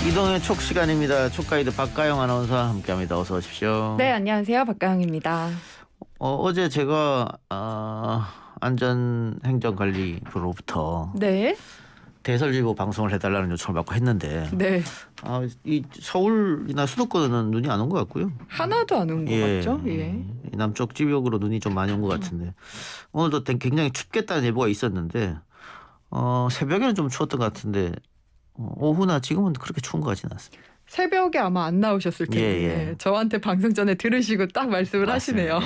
이동의 촉 시간입니다. 촉가이드 박가영 아나운서와 함께합니다. 어서 오십시오. 네, 안녕하세요. 박가영입니다. 어제 제가 안전행정관리부로부터 네. 대설주의보 방송을 해달라는 요청을 받고 했는데 네. 이 서울이나 수도권은 눈이 안 온 것 같고요. 하나도 안 온 것 같죠? 예. 이 남쪽 지역으로 눈이 좀 많이 온 것 같은데 오늘도 굉장히 춥겠다는 예보가 있었는데 새벽에는 좀 추웠던 것 같은데 오후나 지금은 그렇게 추운 것 같지는 않습니다. 새벽에 아마 안 나오셨을 텐데 예. 저한테 방송 전에 들으시고 딱 말씀을 하시네요.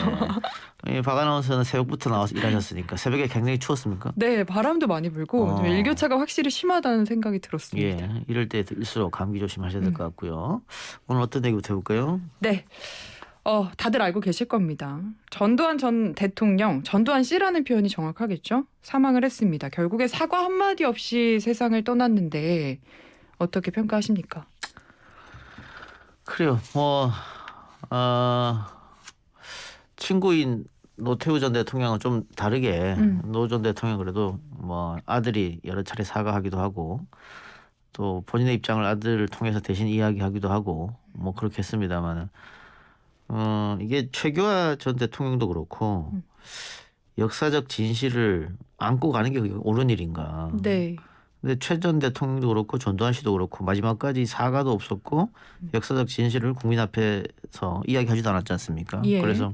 예. 박 아나운서는 새벽부터 나와서 일하셨으니까 새벽에 굉장히 추웠습니까? 네, 바람도 많이 불고 좀 일교차가 확실히 심하다는 생각이 들었습니다. 예, 이럴 때일수록 감기 조심하셔야 될 것 같고요. 오늘 어떤 얘기부터 해볼까요? 네. 다들 알고 계실 겁니다. 전두환 전 대통령, 전두환 씨라는 표현이 정확하겠죠? 사망을 했습니다. 결국에 사과 한마디 없이 세상을 떠났는데 어떻게 평가하십니까? 그래요. 친구인 노태우 전 대통령은 좀 다르게 노 전 대통령 그래도 아들이 여러 차례 사과하기도 하고 또 본인의 입장을 아들을 통해서 대신 이야기하기도 하고 그렇게 했습니다만은 이게 최규하 전 대통령도 그렇고 역사적 진실을 안고 가는 게 그게 옳은 일인가? 네. 근데 최 전 대통령도 그렇고 전두환 씨도 그렇고 마지막까지 사과도 없었고 역사적 진실을 국민 앞에서 이야기하지도 않았지 않습니까? 예. 그래서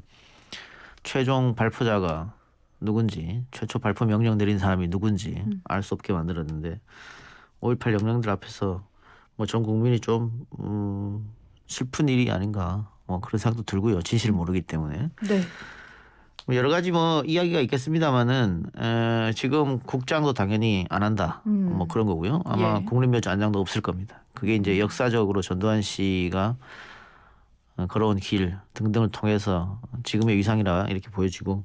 최종 발표자가 누군지 최초 발표 명령 내린 사람이 누군지 알 수 없게 만들었는데 5.18 영령들 앞에서 전 국민이 좀 슬픈 일이 아닌가 그런 생각도 들고요. 진실을 모르기 때문에. 네. 여러 가지 이야기가 있겠습니다만은 지금 국장도 당연히 안 한다. 그런 거고요. 아마 예. 국립묘지 안장도 없을 겁니다. 그게 이제 역사적으로 전두환 씨가 걸어온 길 등등을 통해서 지금의 위상이라 이렇게 보여지고.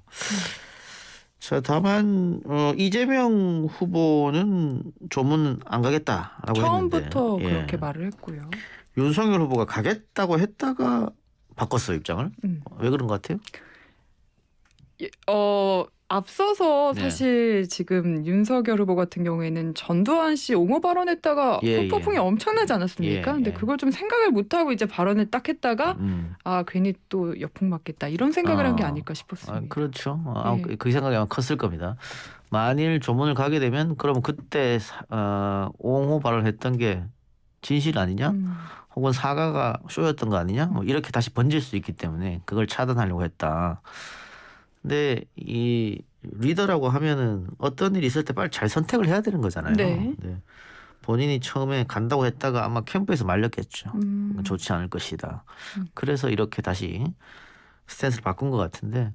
자, 다만 이재명 후보는 조문 안 가겠다라고 처음부터 했는데 그렇게 말을 했고요. 윤석열 후보가 가겠다고 했다가 바꿨어요 입장을. 왜 그런 것 같아요? 앞서서 네. 사실 지금 윤석열 후보 같은 경우에는 전두환 씨 옹호 발언했다가 후폭풍이 엄청나지 않았습니까? 근데 그걸 좀 생각을 못하고 이제 발언을 딱 했다가 괜히 또 역풍 맞겠다 이런 생각을 한 게 아닐까 싶었습니다. 그렇죠. 예. 그 생각이 아마 컸을 겁니다. 만일 조문을 가게 되면 그러면 그때 옹호 발언했던 게 진실 아니냐? 혹은 사과가 쇼였던 거 아니냐? 이렇게 다시 번질 수 있기 때문에 그걸 차단하려고 했다. 근데 이 리더라고 하면은 어떤 일이 있을 때 빨리 잘 선택을 해야 되는 거잖아요. 네. 본인이 처음에 간다고 했다가 아마 캠프에서 말렸겠죠. 좋지 않을 것이다. 그래서 이렇게 다시 스탠스를 바꾼 것 같은데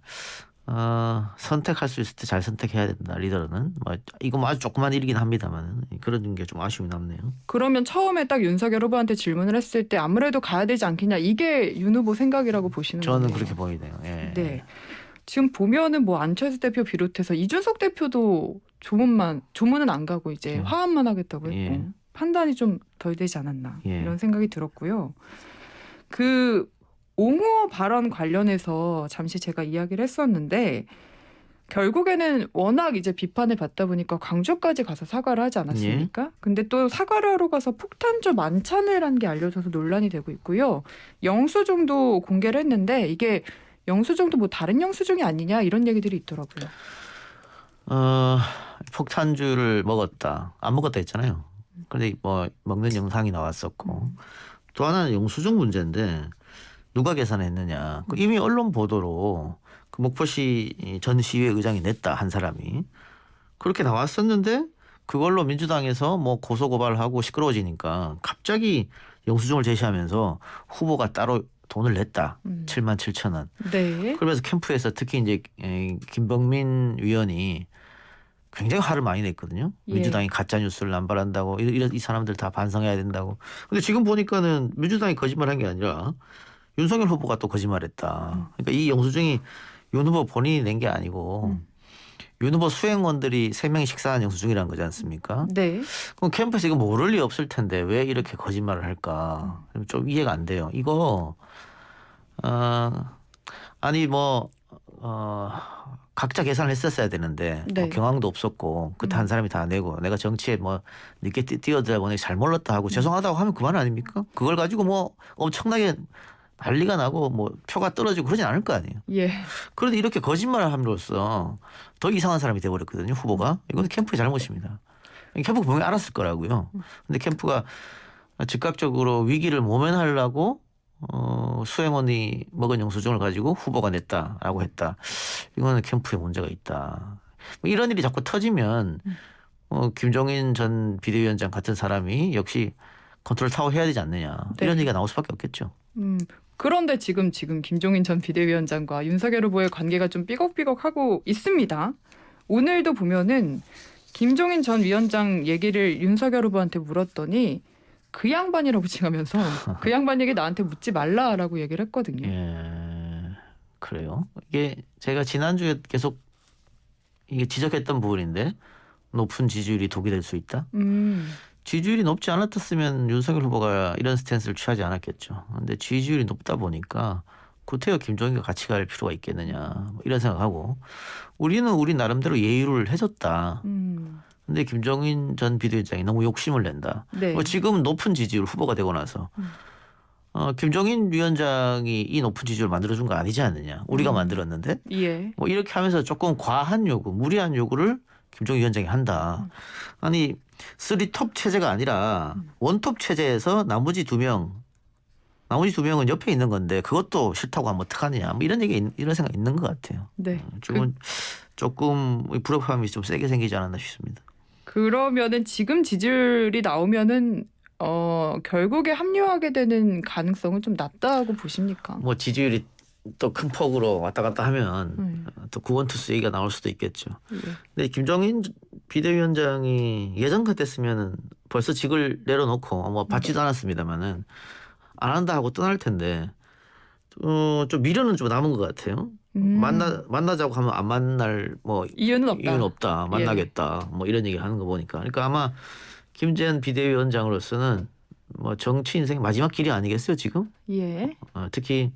선택할 수 있을 때 잘 선택해야 된다. 리더는 이거 아주 조그만 일이긴 합니다만 그런 게 좀 아쉬움이 남네요. 그러면 처음에 딱 윤석열 후보한테 질문을 했을 때 아무래도 가야 되지 않겠냐 이게 윤 후보 생각이라고 보시는 거예요? 저는 그렇게 보이네요. 예. 네. 지금 보면은 안철수 대표 비롯해서 이준석 대표도 조문은 안 가고 이제 화합만 하겠다고 했고 판단이 좀 덜 되지 않았나 이런 생각이 들었고요. 그 옹호 발언 관련해서 잠시 제가 이야기를 했었는데 결국에는 워낙 이제 비판을 받다 보니까 광주까지 가서 사과를 하지 않았습니까? 근데 또 사과를 하러 가서 폭탄주 만찬을 한 게 알려져서 논란이 되고 있고요. 영수증도 공개를 했는데 이게 영수증도 다른 영수증이 아니냐 이런 얘기들이 있더라고요. 폭탄주를 먹었다. 안 먹었다 했잖아요. 그런데 먹는 영상이 나왔었고 또 하나는 영수증 문제인데 누가 계산했느냐. 이미 언론 보도로 그 목포시 전 시의회 의장이 냈다 한 사람이 그렇게 나왔었는데 그걸로 민주당에서 고소 고발하고 시끄러워지니까 갑자기 영수증을 제시하면서 후보가 따로 돈을 냈다. 7만 7천 원. 네. 그러면서 캠프에서 특히 이제 김병민 위원이 굉장히 화를 많이 냈거든요. 민주당이 가짜 뉴스를 남발한다고 이 사람들 다 반성해야 된다고. 근데 지금 보니까는 민주당이 거짓말한 게 아니라 윤석열 후보가 또 거짓말했다. 그러니까 이 영수증이 윤 후보 본인이 낸 게 아니고 윤 후보 수행원들이 3명이 식사한 영수증이라는 거지 않습니까? 네. 그럼 캠프에서 이거 모를 리 없을 텐데 왜 이렇게 거짓말을 할까? 좀 이해가 안 돼요. 이거 각자 계산을 했었어야 되는데 네. 경황도 없었고 그때 한 사람이 다 내고 내가 정치에 뭐 늦게 뛰어들다 보니 잘 몰랐다 하고 죄송하다고 하면 그만 아닙니까? 그걸 가지고 뭐 엄청나게 난리가 나고 뭐 표가 떨어지고 그러진 않을 거 아니에요. 예. 그런데 이렇게 거짓말을 함으로써 더 이상한 사람이 돼버렸거든요. 후보가. 이건 캠프의 잘못입니다. 캠프가 분명히 알았을 거라고요. 근데 캠프가 즉각적으로 위기를 모면하려고 수행원이 먹은 영수증을 가지고 후보가 냈다라고 했다. 이거는 캠프에 문제가 있다. 뭐 이런 일이 자꾸 터지면 김종인 전 비대위원장 같은 사람이 역시 컨트롤 타워 해야 되지 않느냐. 네. 이런 얘기가 나올 수밖에 없겠죠. 그런데 지금 김종인 전 비대위원장과 윤석열 후보의 관계가 좀 삐걱삐걱하고 있습니다. 오늘도 보면은 김종인 전 위원장 얘기를 윤석열 후보한테 물었더니 그 양반이라고 칭하면서 그 양반 얘기 나한테 묻지 말라라고 얘기를 했거든요. 예, 그래요. 이게 제가 지난주에 계속 이게 지적했던 부분인데 높은 지지율이 독이 될 수 있다. 지지율이 높지 않았으면 윤석열 후보가 이런 스탠스를 취하지 않았겠죠. 그런데 지지율이 높다 보니까 구태여 김종인과 같이 갈 필요가 있겠느냐 뭐 이런 생각하고 우리는 우리 나름대로 예의를 해줬다. 근데 김종인 전 비대위원장이 너무 욕심을 낸다. 네. 지금 높은 지지율 후보가 되고 나서 김종인 위원장이 이 높은 지지율을 만들어준 거 아니지 않느냐. 우리가 만들었는데 예. 뭐 이렇게 하면서 조금 과한 요구, 무리한 요구를 김종인 위원장이 한다. 아니 3톱 체제가 아니라 원톱 체제에서 나머지 두 명은 옆에 있는 건데 그것도 싫다고 하면 어떡하느냐. 뭐 이런 생각 있는 것 같아요. 네. 조금 불협화음이 좀 세게 생기지 않았나 싶습니다. 그러면은 지금 지지율이 나오면은 결국에 합류하게 되는 가능성은 좀 낮다고 보십니까? 뭐 지지율이 또 큰 폭으로 왔다 갔다 하면 또 구원투수 얘기가 나올 수도 있겠죠. 예. 근데 김종인 비대위원장이 예전 같았으면은 벌써 직을 내려놓고 뭐 받지도 않았습니다만은 안 한다 하고 떠날 텐데 좀 미련은 좀 남은 것 같아요. 만나자고 하면 안 만날 뭐 이유는 없다. 이유는 없다. 만나겠다. 뭐 이런 얘기를 하는 거 보니까 그러니까 아마 김재현 비대위원장으로서는 뭐 정치 인생 마지막 길이 아니겠어요 지금? 예. 특히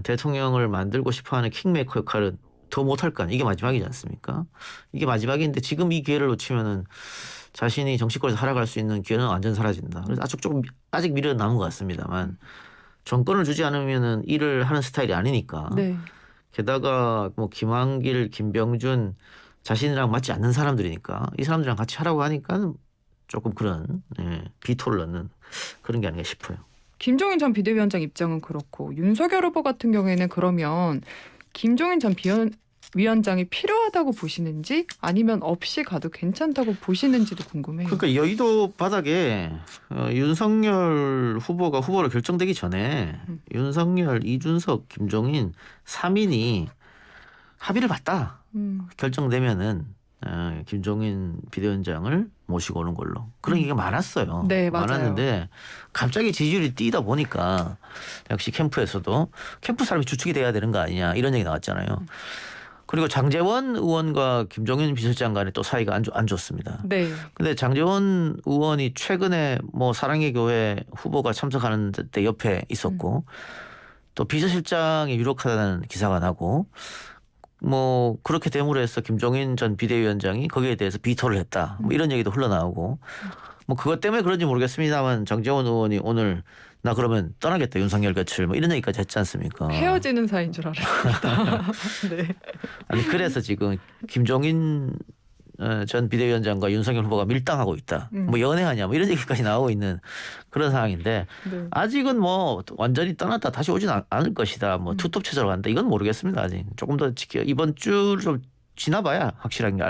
대통령을 만들고 싶어하는 킹메이커 역할은 더 못할 거 아니에요. 이게 마지막이지 않습니까? 이게 마지막인데 지금 이 기회를 놓치면은 자신이 정치권에서 살아갈 수 있는 기회는 완전 사라진다. 그래서 아직 미련은 남은 것 같습니다만 정권을 주지 않으면은 일을 하는 스타일이 아니니까. 네. 게다가 뭐 김한길, 김병준 자신이랑 맞지 않는 사람들이니까 이 사람들이랑 같이 하라고 하니까 조금 그런 비토를 넣는 그런 게 아닌가 싶어요. 김종인 전 비대위원장 입장은 그렇고 윤석열 후보 같은 경우에는 그러면 김종인 전 위원장이 필요하다고 보시는지 아니면 없이 가도 괜찮다고 보시는지도 궁금해요. 그러니까 여의도 바닥에 윤석열 후보가 후보로 결정되기 전에 윤석열, 이준석, 김종인 3인이 합의를 봤다. 결정되면은 김종인 비대위원장을 모시고 오는 걸로. 그런 얘기가 많았어요. 네, 맞아요. 많았는데 갑자기 지지율이 뛰다 보니까 역시 캠프에서도 캠프 사람이 주축이 돼야 되는 거 아니냐 이런 얘기 나왔잖아요. 그리고 장제원 의원과 김종인 비서실장 간에 또 사이가 안 좋습니다. 네. 근데 장제원 의원이 최근에 뭐 사랑의 교회 후보가 참석하는 때 옆에 있었고 또 비서실장이 유력하다는 기사가 나고 뭐 그렇게 됨으로 해서 김종인 전 비대위원장이 거기에 대해서 비토를 했다. 뭐 이런 얘기도 흘러나오고 뭐 그것 때문에 그런지 모르겠습니다만 장제원 의원이 오늘 나 그러면 떠나겠다 윤석열 곁을 뭐 이런 얘기까지 했지 않습니까? 헤어지는 사이인 줄 알았습니다. 네. 아니 그래서 지금 김종인 전 비대위원장과 윤석열 후보가 밀당하고 있다. 뭐 연애하냐 뭐 이런 얘기까지 나오고 있는 그런 상황인데 네. 아직은 뭐 완전히 떠났다 다시 오진 않을 것이다. 뭐 투톱 체제로 간다. 이건 모르겠습니다. 아직 조금 더 이번 주를 좀 지나봐야 확실한 게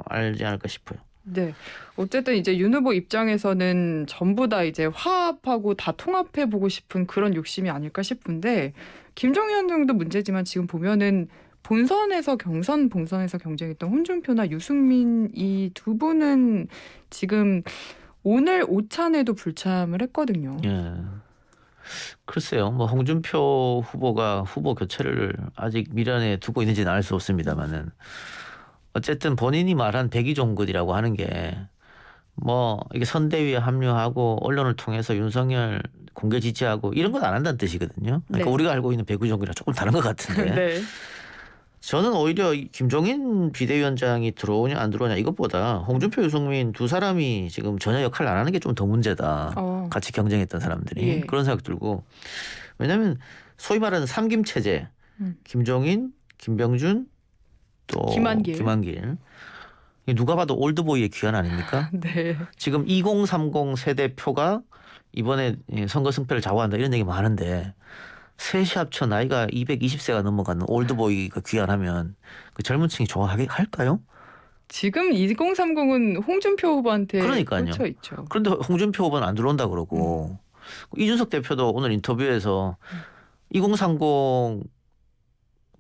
알지 않을까 싶어요. 네. 어쨌든 이제 윤 후보 입장에서는 전부 다 이제 화합하고 다 통합해 보고 싶은 그런 욕심이 아닐까 싶은데 김종인 위원장도 문제지만 지금 보면은 본선에서 본선에서 경쟁했던 홍준표나 유승민 이 두 분은 지금 오늘 오찬에도 불참을 했거든요. 예. 글쎄요. 뭐 홍준표 후보가 후보 교체를 아직 미련에 두고 있는지는 알 수 없습니다만은 어쨌든 본인이 말한 백의종군이라고 하는 게 뭐 이게 선대위에 합류하고 언론을 통해서 윤석열 공개 지지하고 이런 건 안 한다는 뜻이거든요. 그러니까 네. 우리가 알고 있는 백의종군이랑 조금 다른 것 같은데. 네. 저는 오히려 이 김종인 비대위원장이 들어오냐 안 들어오냐 이것보다 홍준표, 유승민 두 사람이 지금 전혀 역할을 안 하는 게 좀 더 문제다. 같이 경쟁했던 사람들이 예. 그런 생각 들고 왜냐하면 소위 말하는 삼김 체제 김종인, 김병준 또 김한길 누가 봐도 올드보이의 귀환 아닙니까? 네. 지금 2030 세대 표가 이번에 선거 승패를 좌우한다 이런 얘기 많은데 셋이 합쳐 나이가 220세가 넘어가는 올드보이가 귀환하면 그 젊은 층이 좋아할까요? 지금 2030은 홍준표 후보한테 그러니까요. 꽂혀 있죠. 그런데 홍준표 후보는 안 들어온다 그러고 이준석 대표도 오늘 인터뷰에서 2030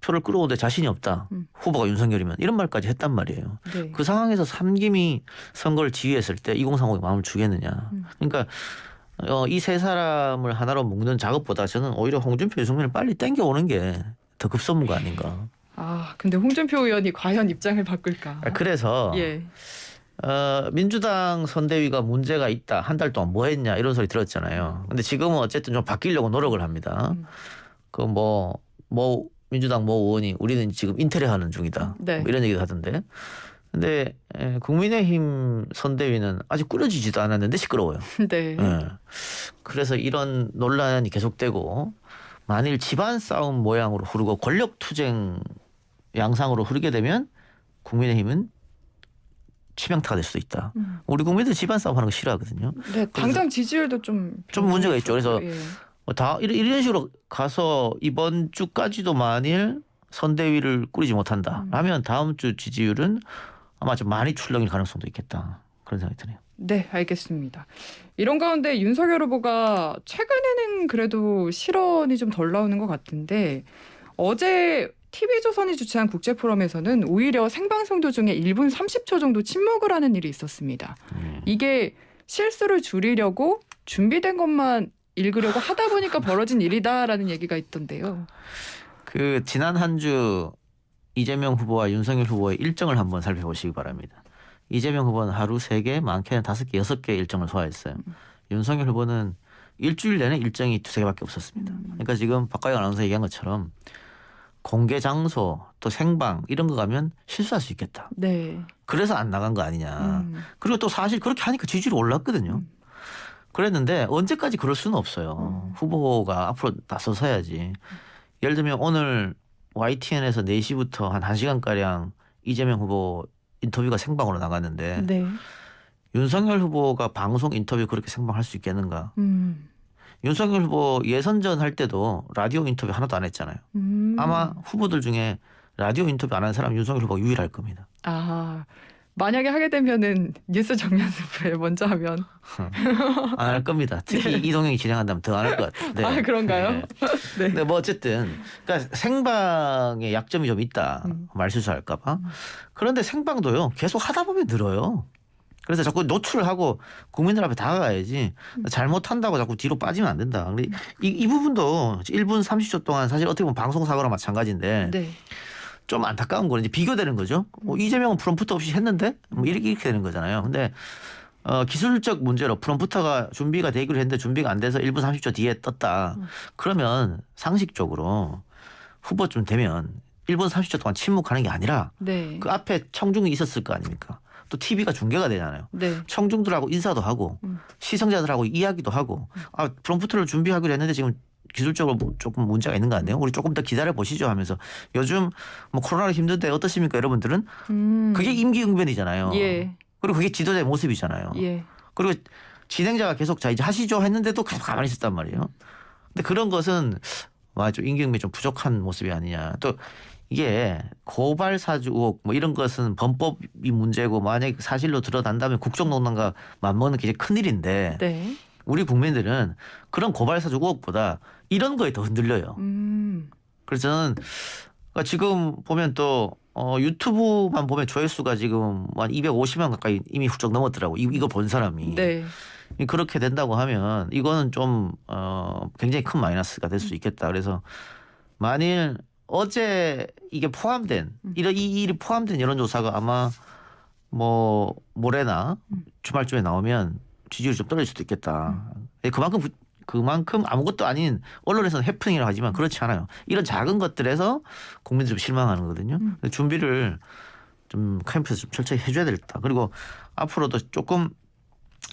표를 끌어오는데 자신이 없다. 후보가 윤석열이면 이런 말까지 했단 말이에요. 네. 그 상황에서 삼김이 선거를 지휘했을 때 2030이 마음을 주겠느냐. 그러니까 이 세 사람을 하나로 묶는 작업보다 저는 오히려 홍준표, 유승민을 빨리 땡겨오는 게 더 급선무가 아닌가. 근데 홍준표 의원이 과연 입장을 바꿀까? 그래서 예. 민주당 선대위가 문제가 있다. 한 달 동안 뭐 했냐 이런 소리 들었잖아요. 근데 지금은 어쨌든 좀 바뀌려고 노력을 합니다. 민주당 모 의원이 우리는 지금 인테리어하는 중이다. 네. 뭐 이런 얘기도 하던데. 근데 국민의힘 선대위는 아직 꾸려지지도 않았는데 시끄러워요. 네. 그래서 이런 논란이 계속되고 만일 집안 싸움 모양으로 흐르고 권력 투쟁 양상으로 흐르게 되면 국민의힘은 치명타가 될 수도 있다. 우리 국민들 집안 싸움 하는 거 싫어하거든요. 네, 당장 지지율도 좀 문제가 있죠. 그래서 예. 다 이런 식으로 가서 이번 주까지도 만일 선대위를 꾸리지 못한다 하면 다음 주 지지율은 아마 좀 많이 출렁일 가능성도 있겠다. 그런 생각이 드네요. 네, 알겠습니다. 이런 가운데 윤석열 후보가 최근에는 그래도 실언이 좀 덜 나오는 것 같은데 어제 TV조선이 주최한 국제포럼에서는 오히려 생방송 도중에 1분 30초 정도 침묵을 하는 일이 있었습니다. 이게 실수를 줄이려고 준비된 것만 읽으려고 하다 보니까 벌어진 일이다라는 얘기가 있던데요. 그 지난 한 주 이재명 후보와 윤석열 후보의 일정을 한번 살펴보시기 바랍니다. 이재명 후보는 하루 3개, 많게는 5개, 6개 일정을 소화했어요. 윤석열 후보는 일주일 내내 일정이 2-3개밖에 없었습니다. 그러니까 지금 박가영 아나운서 얘기한 것처럼 공개 장소 또 생방 이런 거 가면 실수할 수 있겠다. 네. 그래서 안 나간 거 아니냐. 그리고 또 사실 그렇게 하니까 지지율이 올랐거든요. 그랬는데 언제까지 그럴 수는 없어요. 후보가 앞으로 나서서야지. 예를 들면 오늘 YTN에서 4시부터 한 1시간가량 이재명 후보 인터뷰가 생방으로 나갔는데 네. 윤석열 후보가 방송 인터뷰 그렇게 생방할 수 있겠는가. 윤석열 후보 예선전 할 때도 라디오 인터뷰 하나도 안 했잖아요. 아마 후보들 중에 라디오 인터뷰 안 한 사람 윤석열 후보가 유일할 겁니다. 만약에 하게 되면은 뉴스 정면 스프에 먼저 하면 안 할 겁니다. 특히 이동영이 진행한다면 더 안 할 것 같아요. 그런가요? 네. 네. 근데 뭐 어쨌든 그러니까 생방에 약점이 좀 있다. 말실수할까 봐. 그런데 생방도요. 계속 하다 보면 늘어요. 그래서 자꾸 노출하고 국민들 앞에 다가가야지 잘못한다고 자꾸 뒤로 빠지면 안 된다. 근데 이 부분도 1분 30초 동안 사실 어떻게 보면 방송사고랑 마찬가지인데 네. 좀 안타까운 거는 이제 비교되는 거죠. 이재명은 프롬프터 없이 했는데 뭐 이렇게 되는 거잖아요. 근데 기술적 문제로 프롬프터가 준비가 되기로 했는데 준비가 안 돼서 1분 30초 뒤에 떴다. 그러면 상식적으로 후보쯤 되면 1분 30초 동안 침묵하는 게 아니라 네. 그 앞에 청중이 있었을 거 아닙니까? 또 TV가 중계가 되잖아요. 네. 청중들하고 인사도 하고 시청자들하고 이야기도 하고 프롬프터를 준비하기로 했는데 지금 기술적으로 조금 문제가 있는 거 아니에요? 우리 조금 더 기다려 보시죠 하면서 요즘 뭐 코로나로 힘든데 어떠십니까 여러분들은? 그게 임기응변이잖아요. 예. 그리고 그게 지도자의 모습이잖아요. 예. 그리고 진행자가 계속 자 이제 하시죠 했는데도 계속 가만히 있었단 말이에요. 근데 그런 것은 좀 임기응변이 좀 부족한 모습이 아니냐. 또 이게 고발 사주 의혹 뭐 이런 것은 범법이 문제고 만약 사실로 드러난다면 국정농단과 맞먹는 게 큰 일인데 네. 우리 국민들은 그런 고발 사주 의혹보다 이런 거에 더 흔들려요. 그래서 저는 지금 보면 또 유튜브만 보면 조회수가 지금 한 250만 가까이 이미 훌쩍 넘었더라고. 이거 본 사람이. 네. 그렇게 된다고 하면 이거는 좀 굉장히 큰 마이너스가 될 수 있겠다. 그래서 만일 어제 이게 포함된 이 일이 포함된 여론조사가 아마 뭐 모레나 주말쯤에 나오면 지지율이 좀 떨어질 수도 있겠다. 그만큼 그만큼 아무것도 아닌 언론에서는 해프닝이라고 하지만 그렇지 않아요. 이런 작은 것들에서 국민들이 좀 실망하는 거거든요. 준비를 좀 캠프에서 좀 철저히 해줘야 되겠다. 그리고 앞으로도 조금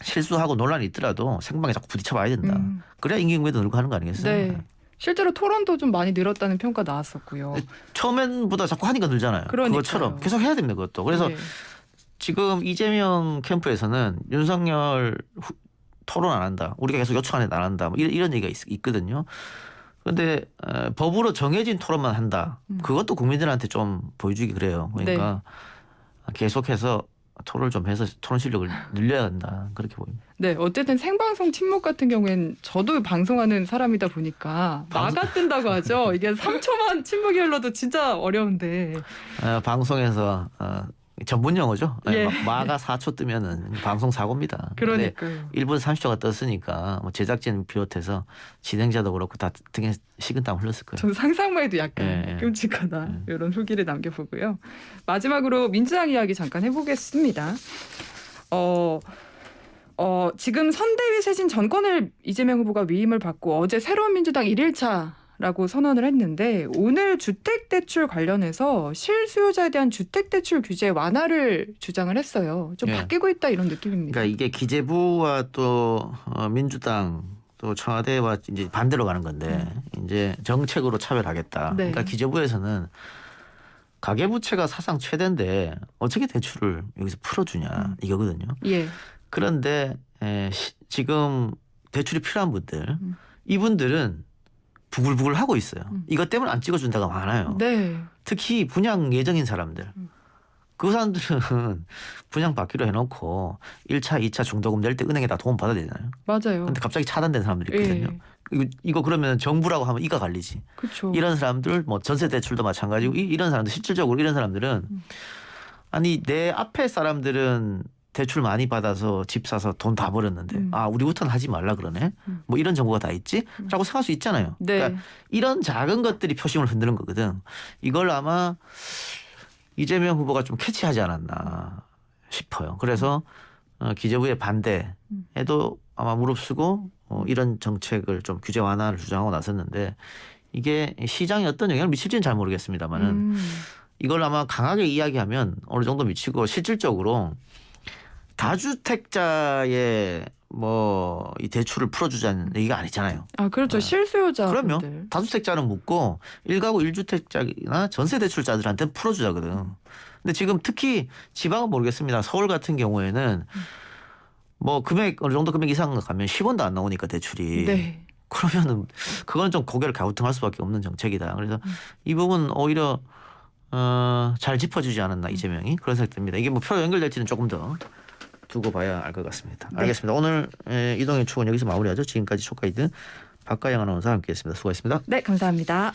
실수하고 논란이 있더라도 생방에 자꾸 부딪혀봐야 된다. 그래야 임기응고도 늘고 하는 거 아니겠어요? 네. 실제로 토론도 좀 많이 늘었다는 평가 나왔었고요. 처음엔보다 자꾸 하니까 늘잖아요. 그러니까요. 그것처럼 계속 해야 됩니다. 그것도. 그래서 네. 지금 이재명 캠프에서는 윤석열 토론 안 한다. 우리가 계속 요청하는데 안 한다. 뭐 이런 얘기가 있거든요. 그런데 법으로 정해진 토론만 한다. 그것도 국민들한테 좀 보여주기 그래요. 그러니까 계속해서 토론을 좀 해서 토론 실력을 늘려야 한다. 그렇게 보입니다. 네, 어쨌든 생방송 침묵 같은 경우엔 저도 방송하는 사람이다 보니까 마가 뜬다고 하죠. 이게 3초만 침묵이 흘러도 진짜 어려운데. 방송에서 전문 용어죠. 예. 마가 4초 뜨면은 방송 사고입니다. 그러니까요. 1분 30초가 떴으니까 뭐 제작진 비롯해서 진행자도 그렇고 다 등에 식은땀 흘렀을 거예요. 전 상상만 해도 약간 끔찍하다 이런 후기를 남겨보고요. 마지막으로 민주당 이야기 잠깐 해보겠습니다. 지금 선대위 세신 전권을 이재명 후보가 위임을 받고 어제 새로운 민주당 1일차라고 선언을 했는데 오늘 주택대출 관련해서 실수요자에 대한 주택대출 규제 완화를 주장을 했어요. 좀 바뀌고 있다 이런 느낌입니다. 그러니까 이게 기재부와 또 민주당 또 청와대와 이제 반대로 가는 건데 이제 정책으로 차별하겠다. 네. 그러니까 기재부에서는 가계부채가 사상 최대인데 어떻게 대출을 여기서 풀어주냐 이거거든요. 예. 그런데 지금 대출이 필요한 분들 이분들은 부글부글 하고 있어요. 이것 때문에 안 찍어준다가 많아요. 네. 특히 분양 예정인 사람들. 그 사람들은 분양 받기로 해놓고 1차, 2차 중도금 낼 때 은행에다 도움 받아야 되잖아요. 맞아요. 근데 갑자기 차단된 사람들이 있거든요. 예. 이거 그러면 정부라고 하면 이가 갈리지. 그렇죠. 이런 사람들 뭐 전세 대출도 마찬가지고 이런 사람들 실질적으로 이런 사람들은 아니 내 앞에 사람들은 대출 많이 받아서 집 사서 돈 다 벌었는데 우리부터는 하지 말라 그러네. 뭐 이런 정보가 다 있지? 라고 생각할 수 있잖아요. 네. 그러니까 이런 작은 것들이 표심을 흔드는 거거든. 이걸 아마 이재명 후보가 좀 캐치하지 않았나 싶어요. 그래서 기재부의 반대에도 아마 무릅쓰고 이런 정책을 좀 규제 완화를 주장하고 나섰는데 이게 시장에 어떤 영향을 미칠지는 잘 모르겠습니다만은 이걸 아마 강하게 이야기하면 어느 정도 미치고 실질적으로 다주택자의 뭐 이 대출을 풀어주자는 얘기가 아니잖아요. 아 그렇죠. 실수요자. 그럼요. 다주택자는 묻고 1가구 1주택자나 전세 대출자들한테는 풀어주자거든. 근데 지금 특히 지방은 모르겠습니다. 서울 같은 경우에는 뭐 금액 어느 정도 금액 이상 가면 10원도 안 나오니까 대출이. 네. 그러면은 그건 좀 고개를 갸우뚱할 수밖에 없는 정책이다. 그래서 이 부분 오히려 잘 짚어주지 않았나 이재명이 그런 생각이 듭니다. 이게 뭐 표로 연결될지는 조금 더 두고 봐야 알 것 같습니다. 네. 알겠습니다. 오늘 이동의 추억은 여기서 마무리하죠. 지금까지 쇼가이드 박가영 아나운서와 함께했습니다. 수고하셨습니다. 네, 감사합니다.